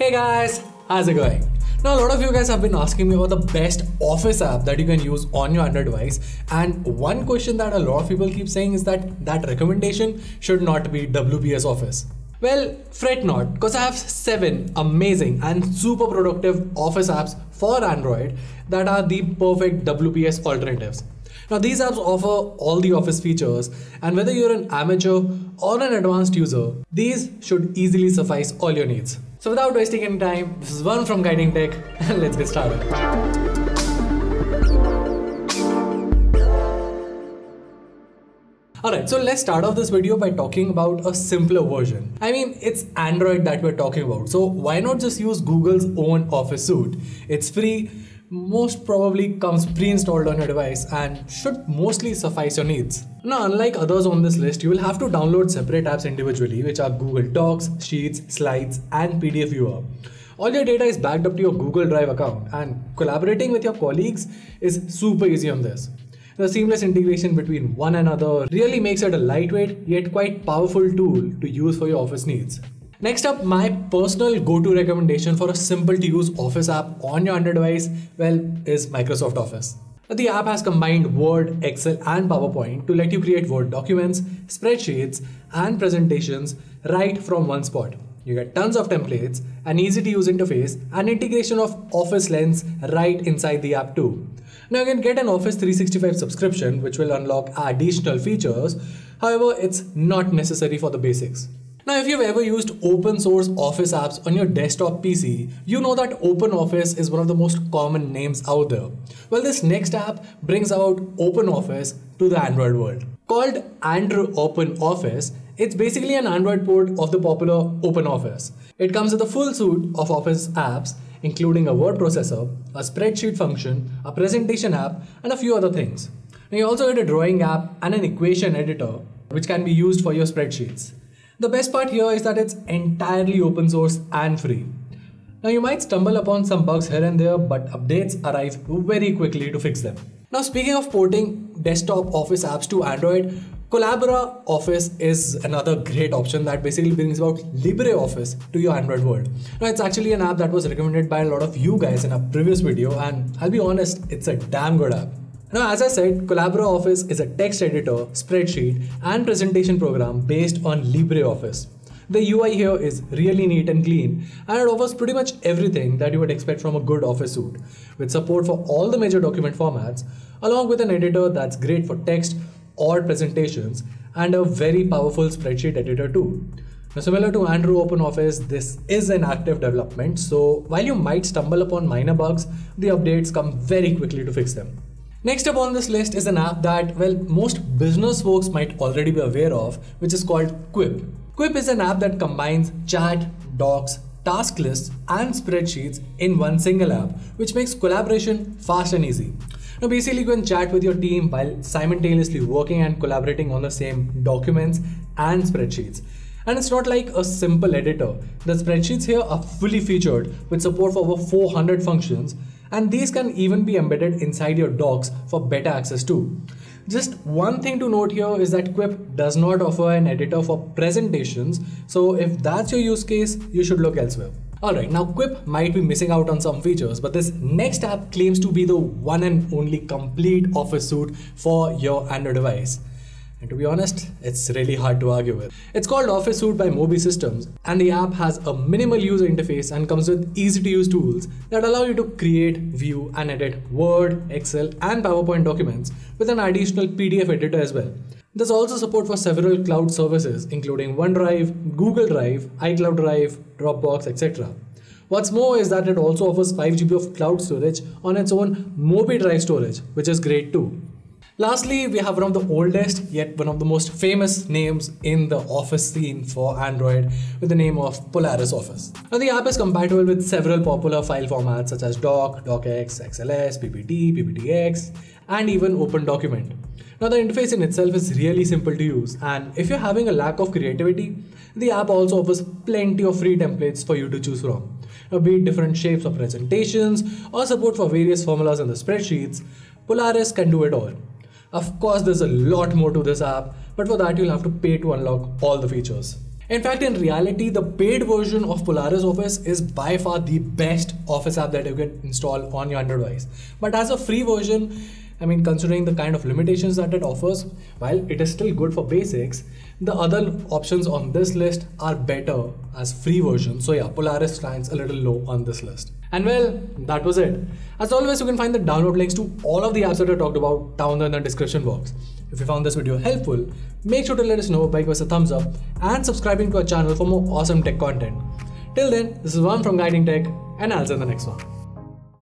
Hey guys, how's it going? Now a lot of you guys have been asking me about the best Office app that you can use on your Android device, and one question that a lot of people keep saying is that recommendation should not be WPS Office. Well, fret not, because I have 7 amazing and super productive Office apps for Android that are the perfect WPS alternatives. Now these apps offer all the Office features, and whether you're an amateur or an advanced user, these should easily suffice all your needs. So without wasting any time, this is Varun from Guiding Tech, and let's get started. Alright, so let's start off this video by talking about a simpler version. I mean, it's Android that we're talking about, so why not just use Google's own Office suite? It's free, most probably comes pre-installed on your device, and should mostly suffice your needs. Now, unlike others on this list, you will have to download separate apps individually, which are Google Docs, Sheets, Slides, and PDF Viewer. All your data is backed up to your Google Drive account, and collaborating with your colleagues is super easy on this. The seamless integration between one another really makes it a lightweight yet quite powerful tool to use for your office needs. Next up, my personal go-to recommendation for a simple to use Office app on your Android device, well, is Microsoft Office. The app has combined Word, Excel and PowerPoint to let you create Word documents, spreadsheets and presentations right from one spot. You get tons of templates, an easy to use interface and integration of Office Lens right inside the app too. Now you can get an Office 365 subscription which will unlock additional features, however it's not necessary for the basics. Now if you've ever used open source Office apps on your desktop PC, you know that OpenOffice is one of the most common names out there. Well, this next app brings out OpenOffice to the Android world. Called Andrew OpenOffice, it's basically an Android port of the popular OpenOffice. It comes with a full suite of Office apps, including a word processor, a spreadsheet function, a presentation app, and a few other things. Now you also get a drawing app and an equation editor, which can be used for your spreadsheets. The best part here is that it's entirely open source and free. Now you might stumble upon some bugs here and there, but updates arrive very quickly to fix them. Now speaking of porting desktop Office apps to Android, Collabora Office is another great option that basically brings about LibreOffice to your Android world. Now it's actually an app that was recommended by a lot of you guys in a previous video, and I'll be honest, it's a damn good app. Now as I said, Collabora Office is a text editor, spreadsheet and presentation program based on LibreOffice. The UI here is really neat and clean, and it offers pretty much everything that you would expect from a good Office suite, with support for all the major document formats, along with an editor that's great for text or presentations, and a very powerful spreadsheet editor too. Now, similar to Andrew OpenOffice, this is an active development, so while you might stumble upon minor bugs, the updates come very quickly to fix them. Next up on this list is an app that, well, most business folks might already be aware of, which is called Quip. Quip is an app that combines chat, docs, task lists and spreadsheets in one single app, which makes collaboration fast and easy. Now basically you can chat with your team while simultaneously working and collaborating on the same documents and spreadsheets. And it's not like a simple editor. The spreadsheets here are fully featured with support for over 400 functions, and these can even be embedded inside your docs for better access too. Just one thing to note here is that Quip does not offer an editor for presentations, so if that's your use case, you should look elsewhere. Alright, now Quip might be missing out on some features, but this next app claims to be the one and only complete Office suite for your Android device. And to be honest, it's really hard to argue with. It's called Office Suite by Mobi Systems, and the app has a minimal user interface and comes with easy to use tools that allow you to create, view and edit Word, Excel and PowerPoint documents with an additional PDF editor as well. There's also support for several cloud services including OneDrive, Google Drive, iCloud Drive, Dropbox, etc. What's more is that it also offers 5 GB of cloud storage on its own Mobi Drive storage, which is great too. Lastly, we have one of the oldest yet one of the most famous names in the Office scene for Android with the name of Polaris Office. Now the app is compatible with several popular file formats such as Doc, DocX, XLS, PPT, PPTX and even OpenDocument. Now the interface in itself is really simple to use, and if you're having a lack of creativity, the app also offers plenty of free templates for you to choose from. Now be it different shapes of presentations or support for various formulas in the spreadsheets, Polaris can do it all. Of course, there's a lot more to this app, but for that you'll have to pay to unlock all the features. In fact, in reality, the paid version of Polaris Office is by far the best Office app that you can install on your Android device. But as a free version, I mean, considering the kind of limitations that it offers, while it is still good for basics, the other options on this list are better as free version. So yeah, Polaris stands a little low on this list. And well, that was it. As always, you can find the download links to all of the apps that I talked about down there in the description box. If you found this video helpful, make sure to let us know by giving us a thumbs up and subscribing to our channel for more awesome tech content. Till then, this is Varun from Guiding Tech, and I'll see you in the next one.